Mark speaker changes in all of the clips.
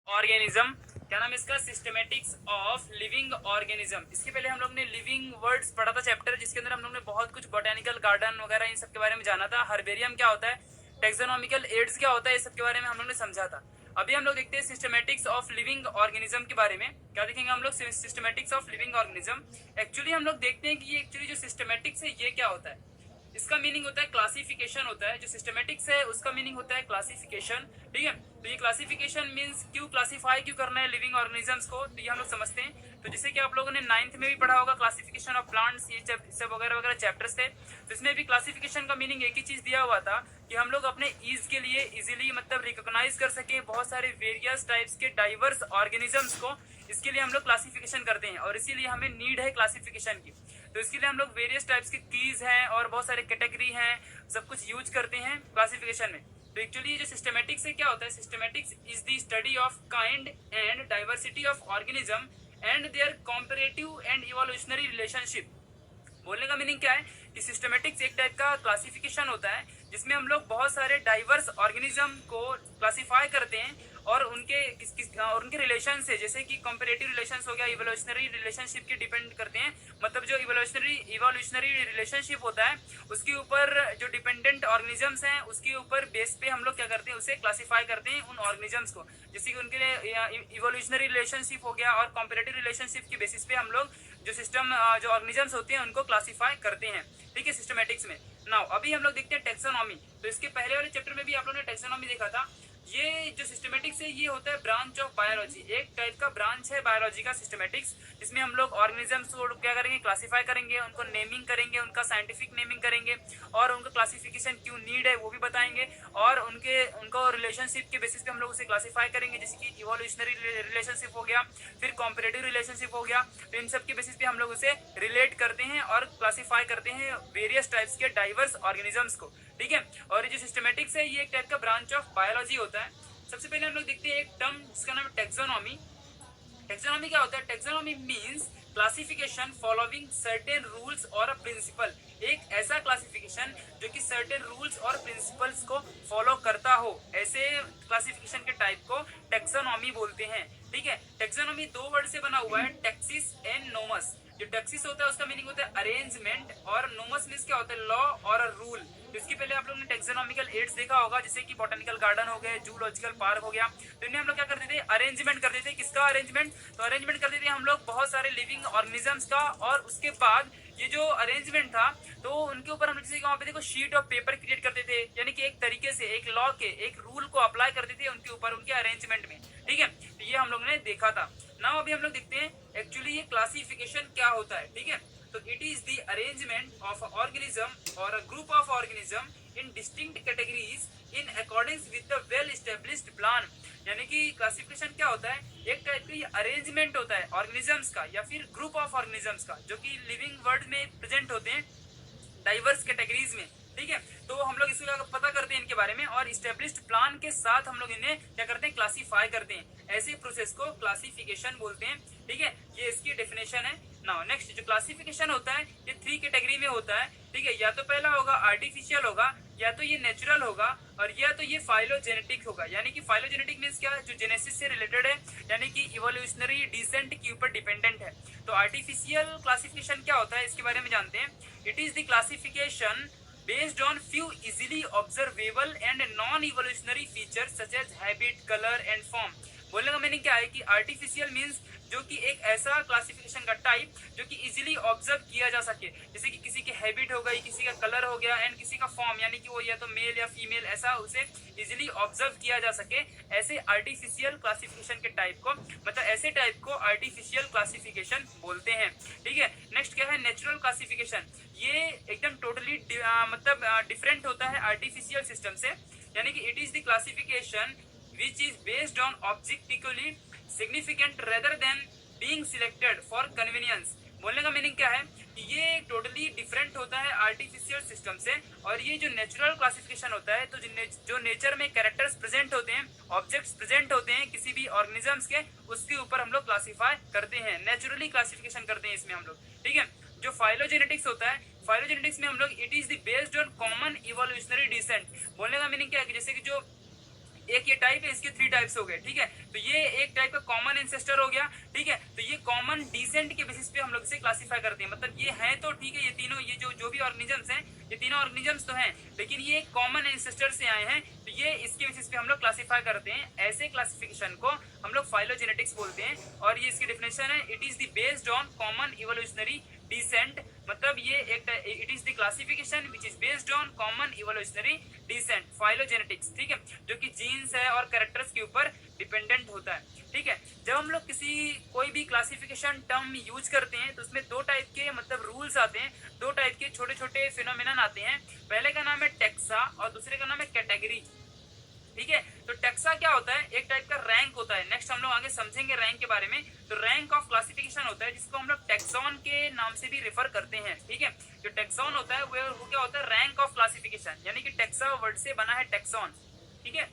Speaker 1: Organism, क्या नाम है इसका, सिस्टमेटिक्स ऑफ लिविंग ऑर्गेनिज्म। इसके पहले हम लोग ने लिविंग वर्ड्स पढ़ा था चैप्टर, जिसके अंदर हम लोग ने बहुत कुछ बोटेनिकल गार्डन वगैरह इन सब के बारे में जाना था। हर्बेरियम क्या होता है, टेक्सोनॉमिकल एड्स क्या होता है, इस सब के बारे में हम लोग ने समझा था। अभी हम लोग देखते हैं सिस्टमेटिक्स ऑफ लिविंग ऑर्गेनिज्म के बारे में। क्या देखेंगे हम लोग, systematics of living organism. Actually हम लोग देखते हैं कि ये एक्चुअली जो सिस्टमेटिक्स है ये क्या होता है। इसका मीनिंग होता है क्लासिफिकेशन होता है। जो सिस्टमेटिक्स है उसका मीनिंग होता है क्लासिफिकेशन, ठीक है। तो ये क्लासिफिकेशन मींस क्यों क्लासिफाई क्यों करना है लिविंग ऑर्गेनिजम्स को, तो ये हम लोग समझते हैं। तो जैसे कि आप लोगों ने 9th में भी पढ़ा होगा क्लासिफिकेशन ऑफ प्लांट्स, ये सब वगैरह वगैरह चैप्टर्स थे। तो इसमें भी क्लासिफिकेशन का मीनिंग एक ही चीज दिया हुआ था कि हम लोग अपने ईज के लिए इजीली मतलब रिकॉग्नाइज कर सके बहुत सारे वेरियस टाइप्स के डाइवर्स ऑर्गेनिजम्स को। इसके लिए हम लोग क्लासिफिकेशन करते हैं और इसीलिए हमें नीड है क्लासिफिकेशन की। तो इसके लिए हम लोग वेरियस टाइप्स के कीज हैं और बहुत सारे कैटेगरी हैं, सब कुछ यूज करते हैं क्लासिफिकेशन में। तो एक्चुअली ये जो सिस्टमेटिक्स से क्या होता है, systematics is the study of kind and diversity of organism and their comparative and evolutionary relationship. बोलने का मीनिंग क्या है कि सिस्टमेटिक्स एक टाइप का क्लासिफिकेशन होता है जिसमें हम लोग बहुत सारे डाइवर्स ऑर्गेनिज्म को क्लासिफाई करते हैं और उनके रिलेशन से, जैसे कि कंपैरेटिव रिलेशंस हो गया, इवोल्यूशनरी रिलेशनशिप के डिपेंड करते हैं। मतलब जो इवोल्यूशनरी रिलेशनशिप होता है उसके ऊपर जो डिपेंडेंट ऑर्गेनिजम्स हैं उसके ऊपर बेस पे हम लोग क्या करते हैं, उसे क्लासिफाई करते हैं उन ऑर्गेनिजम्स को। जैसे कि उनके लिए इवोल्यूशनरी रिलेशनशिप हो गया और कंपैरेटिव रिलेशनशिप के बेसिस पे हम लोग जो जो ऑर्गेनिजम्स होते हैं उनको क्लासिफाई करते हैं, ठीक है, सिस्टमेटिक्स में। नाउ अभी हम लोग देखते हैं टेक्सोनॉमी। तो इसके पहले वाले चैप्टर में भी आप लोगों ने टेक्सोनॉमी देखा था। ये जो सिस्टमेटिक्स है ये होता है ब्रांच ऑफ बायोलॉजी, एक टाइप का ब्रांच है बायोलॉजी का सिस्टमेटिक्स, जिसमें हम लोग ऑर्गेनिजम्स को क्या करेंगे, क्लासिफाई करेंगे, उनको नेमिंग करेंगे, उनका साइंटिफिक नेमिंग करेंगे और उनका क्लासिफिकेशन क्यों नीड है वो भी बताएंगे। और उनको रिलेशनशिप के बेसिस पे हम लोग उसे क्लासिफाई करेंगे, जैसे कि इवोल्यूशनरी रिलेशनशिप हो गया, फिर कॉम्परेटिव रिलेशनशिप हो गया। तो इन सब के बेसिस पे हम लोग उसे रिलेट करते हैं और क्लासिफाई करते हैं वेरियस टाइप्स के डाइवर्स ऑर्गेनिजम्स को, ठीक है। और ये जो सिस्टमेटिक्स है ये एक टाइप का ब्रांच ऑफ बायोलॉजी होता है। सबसे पहले हम लोग देखते हैं एक टर्म जिसका नाम है टेक्सोनॉमी। टेक्सोनॉमी क्या होता है, taxonomy means classification following certain rules और प्रिंसिपल। एक ऐसा क्लासिफिकेशन जो कि सर्टेन रूल्स और प्रिंसिपल्स को फॉलो करता हो, ऐसे क्लासिफिकेशन के टाइप को टेक्सोनॉमी बोलते हैं, ठीक है। टेक्सोनॉमी दो वर्ड से बना हुआ है, टेक्सिस एंड नोमस। जो टेक्सिस होता है उसका मीनिंग होता है अरेंजमेंट और नोमस मीन्स क्या होता है, लॉ और रूल। तो इसके पहले आप लोगों ने टेक्सोनॉमिकल एड्स देखा होगा, जैसे कि बॉटनिकल गार्डन हो गए, जूलॉजिकल पार्क हो गया। तो इन्हें हम लोग क्या करते थे, अरेंजमेंट करते थे। किसका अरेंजमेंट, तो अरेंजमेंट करते थे हम लोग बहुत सारे लिविंग ऑर्गेनिजम्स का। और उसके बाद ये जो अरेंजमेंट था तो उनके ऊपर हम लोग जैसे वहाँ पे देखो शीट ऑफ पेपर क्रिएट करते थे, यानी कि एक तरीके से एक लॉ के एक रूल को अप्लाई करते थे उनके ऊपर, उनके अरेंजमेंट में, ठीक है। तो ये हम लोग ने देखा था। नाउ अभी हम लोग देखते हैं एक्चुअली ये क्लासिफिकेशन क्या होता है, ठीक है। तो it is the arrangement of organism और a group of organism in distinct categories in according with the well established plan. यानी कि क्लासिफिकेशन क्या होता है, एक टाइप का अरेंजमेंट होता है ऑर्गेनिजम्स का या फिर ग्रुप ऑफ ऑर्गेनिजम्स का, जो कि लिविंग वर्ल्ड में प्रेजेंट होते हैं डाइवर्स कैटेगरीज में, ठीक है। तो हम लोग इसको पता करते हैं इनके बारे में और स्टेब्लिश्ड प्लान के साथ हम लोग इन्हें क्या करते हैं, क्लासिफाई करते हैं। ऐसे प्रोसेस को क्लासिफिकेशन बोलते हैं, ठीक है। ये इसकी डेफिनेशन है। नाउ नेक्स्ट जो क्लासिफिकेशन होता है ये 3 कैटेगरी में होता है, ठीक है। या तो पहला होगा आर्टिफिशियल होगा, या तो ये नेचुरल होगा, और या तो ये फाइलोजेनेटिक होगा। यानी कि फाइलोजेनेटिक मींस क्या है, जो जेनेसिस से रिलेटेड है, यानी कि इवोल्यूशनरी डिसेंट के ऊपर डिपेंडेंट है। तो आर्टिफिशियल क्लासिफिकेशन क्या होता है इसके बारे में जानते हैं। It is the classification based on few easily observable and non-evolutionary features such as habit, color and form। बोलने का मीनिंग क्या है कि आर्टिफिशियल मींस जो कि एक ऐसा क्लासिफिकेशन का टाइप जो कि इजीली ऑब्जर्व किया जा सके, जैसे कि किसी की हैबिट हो गई, किसी का कलर हो गया एंड किसी का फॉर्म, यानी कि वो या तो मेल या फीमेल, ऐसा उसे इजीली ऑब्जर्व किया जा सके। ऐसे आर्टिफिशियल क्लासिफिकेशन के टाइप को, मतलब ऐसे टाइप को आर्टिफिशियल क्लासिफिकेशन बोलते हैं, ठीक है। नेक्स्ट क्या है, नेचुरल क्लासिफिकेशन। ये एकदम टोटली मतलब डिफरेंट होता है आर्टिफिशियल सिस्टम से, यानी कि it is the classification which is based on objectively significant rather than being selected for convenience। बोलने का मीनिंग क्या है कि ये टोटली डिफरेंट होता है आर्टिफिशियल सिस्टम से। और ये जो नेचुरल क्लासिफिकेशन होता है, तो जो नेचर में कैरेक्टर्स प्रेजेंट होते हैं, ऑब्जेक्ट्स प्रेजेंट होते हैं किसी भी ऑर्गेनिजम्स के, उसके ऊपर हम लोग क्लासिफाई करते हैं, नेचुरली क्लासिफिकेशन करते हैं इसमें हम लोग, ठीक है। जो फाइलोजेनेटिक्स होता है, फाइलोजेनेटिक्स में हम लोग it is the based on common evolutionary descent. बोलने का मीनिंग क्या है कि जैसे कि जो एक ये टाइप है, इसके 3 टाइप्स हो गए, ठीक है। तो ये एक एंसेस्टर हो गया, ठीक है। तो ये कॉमन डिसेंट के बेसिस पे हम लोग इसे क्लासिफाई करते हैं, मतलब ये है तो ठीक है, ये तीनों, ये जो भी ऑर्गेनिजम्स हैं, ये तीनों ऑर्गेनिजम्स तो हैं, लेकिन ये कॉमन एंसेस्टर से आए हैं, तो ये इसके बेसिस पे हम लोग क्लासिफाई करते हैं। ऐसे क्लासिफिकेशन को हम लोग फाइलोजेनेटिक्स बोलते हैं, और ये इसकी डेफिनेशन है, it is the based on common evolutionary descent, मतलब ये एक, it is the classification which is based on common evolutionary descent, phylogenetics, ठीक है, जो कि जीन्स है और कैरेक्टर्स के ऊपर डिपेंडेंट होता है, ठीक है। जब हम लोग कोई भी क्लासिफिकेशन टर्म यूज करते हैं तो उसमें दो टाइप के मतलब रूल्स आते हैं, दो टाइप के छोटे छोटे फिनोमिनन आते हैं। पहले का नाम है टेक्सा और दूसरे का नाम है कैटेगरी, ठीक है। तो टेक्सा क्या होता है, एक टाइप का रैंक होता है, नेक्स्ट हम लोग आगे समझेंगे रैंक के बारे में। तो रैंक ऑफ क्लासिफिकेशन होता है जिसको हम लोग टेक्सॉन के नाम से भी रेफर करते हैं, ठीक है। जो टेक्सॉन होता है वो क्या होता है, रैंक ऑफ क्लासिफिकेशन, यानी कि टेक्सा वर्ड से बना है टेक्सॉन, ठीक है।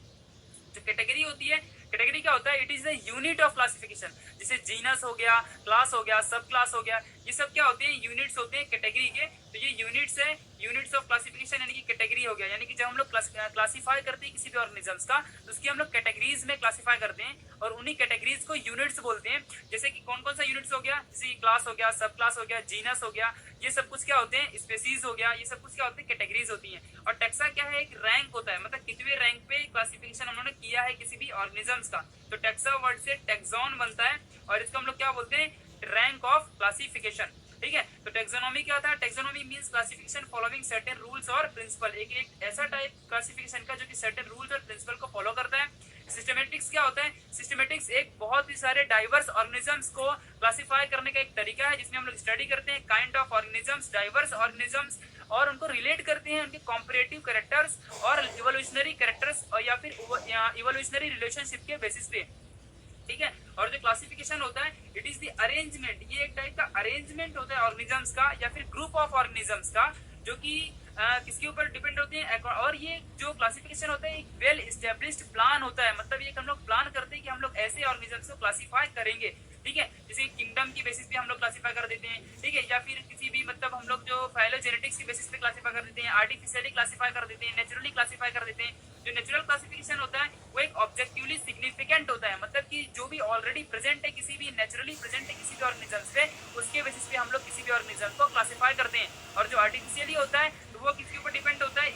Speaker 1: जो कैटेगरी होती है, कैटेगरी क्या होता है, it is the unit of classification, जैसे जीनस हो गया, क्लास हो गया, सब क्लास हो गया, ये सब क्या होते हैं, यूनिट्स होते हैं कैटेगरी के। तो ये यूनिट्स है, यूनिट्स ऑफ क्लासिफिकेशन यानी कि कैटेगरी हो गया, यानी कि जब हम लोग क्लासिफाई करते हैं किसी भी ऑर्गेनिजम्स का, तो उसकी हम लोग कैटेगरीज में क्लासिफाई करते हैं, और उन्हीं कैटेगरीज को यूनिट्स बोलते हैं। जैसे कि कौन कौन सा यूनिट्स हो गया, जैसे क्लास हो गया, सब क्लास हो गया, जीनस हो गया, ये सब कुछ क्या होते हैं, स्पेसीज हो गया, ये सब कुछ क्या होते हैं, कैटेगरीज होती हैं। और टेक्सा क्या है, एक रैंक होता है, मतलब कितने रैंक पे क्लासिफिकेशन उन्होंने किया है किसी भी ऑर्गेनिजम्स का। तो टेक्सा वर्ड से टेक्सॉन बनता है, और इसको हम लोग क्या बोलते हैं, रैंक ऑफ क्लासिफिकेशन, ठीक है। तो टेक्सोनॉमी क्या होता है, taxonomy means classification following certain rules और प्रिंसिपल, एक ऐसा टाइप क्लासिफिकेशन का जो कि सर्टेन रूल्स और प्रिंसिपल को फॉलो करता है। सिस्टमेटिक्स क्या होता है, सिस्टमेटिक्स एक बहुत ही सारे डाइवर्स ऑर्गेनिजम्स को क्लासिफाई करने का एक तरीका है, जिसमें हम लोग स्टडी करते हैं kind of organisms, diverse organisms, और उनको रिलेट करते हैं उनके कॉम्परेटिव कैरेक्टर्स और इवोल्यूशनरी कैरेक्टर्स, और या फिर इवोल्यूशनरी रिलेशनशिप के बेसिस पे, ठीक है। और जो क्लासिफिकेशन होता है, इट इज द अरेंजमेंट, ये एक टाइप का अरेंजमेंट होता है ऑर्गेनिजम्स का या फिर ग्रुप ऑफ ऑर्गेनिजम्स का, जो कि किसके ऊपर डिपेंड होते हैं। और ये जो क्लासिफिकेशन होता है एक वेल एस्टेब्लिश्ड प्लान होता है, मतलब ये हम लोग प्लान करते हैं कि हम लोग ऐसे ऑर्गेनिजम्स को क्लासिफाई करेंगे, ठीक है। जैसे किंगडम की बेसिस पे हम लोग क्लासिफाई कर देते हैं, ठीक है, या फिर किसी भी मतलब हम लोग जो फाइलोजेनेटिक्स की बेसिस पे क्लासिफाई कर देते हैं, आर्टिफिशियली क्लासिफाई कर देते हैं, नेचुरली क्लासिफाई कर देते हैं। जो नेचुरल क्लासिफिकेशन होता है वो एक ऑब्जेक्टिवली सिग्निफिकेंट होता है, मतलब कि जो भी ऑलरेडी प्रेजेंट है, किसी भी नेचुरली प्रेजेंट है किसी भी ऑर्गेनिजम्स पे, उसके बेसिस पे हम लोग किसी भी ऑर्गेनिज्म को क्लासिफाई करते हैं। और जो आर्टिफिशियली होता है तो वो किसके ऊपर डिपेंड होता है,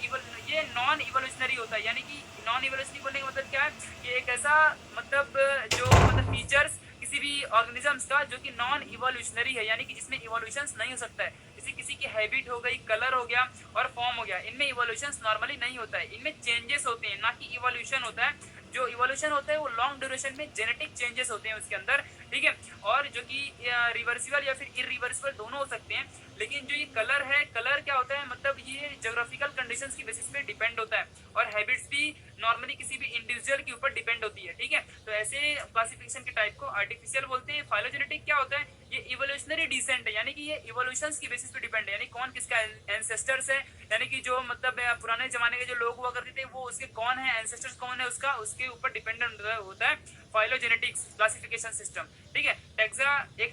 Speaker 1: ये नॉन इवोल्यूशनरी होता है, यानी कि नॉन इवोल्यूशनरी बोलने का मतलब क्या है, कि एक ऐसा मतलब जो मतलब फीचर्स किसी भी ऑर्गेनिजम्स का जो कि नॉन इवोल्यूशनरी है, यानी कि जिसमें इवोल्यूशंस नहीं हो सकता है, जैसे किसी की हैबिट हो गई, कलर हो गया और फॉर्म हो गया, इनमें इवोल्यूशंस नॉर्मली नहीं होता है, इनमें चेंजेस होते हैं, ना कि इवोल्यूशन होता है। जो इवोल्यूशन होता है वो लॉन्ग ड्यूरेशन में जेनेटिक चेंजेस होते हैं उसके अंदर, ठीक है, और जो कि रिवर्सिबल या फिर इरिवर्सिबल दोनों हो सकते हैं। लेकिन जो ये कलर है, कलर क्या होता है, मतलब ये ज्योग्राफिकल कंडीशंस की बेसिस पे डिपेंड होता है, और हैबिट्स भी नॉर्मली किसी भी इंडिविजुअल के ऊपर डिपेंड होती है, ठीक है। तो ऐसे क्लासिफिकेशन के टाइप को आर्टिफिशियल बोलते हैं। फाइलोजेनेटिक क्या होता है, ये इवोल्यूशनरी डिसेंट है, यानी कि ये इवोल्यूशंस की बेसिस पे डिपेंड है, यानी कौन किसका एंसेस्टर्स है, यानी कि जो मतलब पुराने जमाने के जो लोग हुआ करते थे वो उसके कौन है एंसेस्टर्स, कौन है उसका, उसके ऊपर डिपेंडेंट होता है फाइलोजेनेटिक्स क्लासिफिकेशन सिस्टम, ठीक है। टेक्सा एक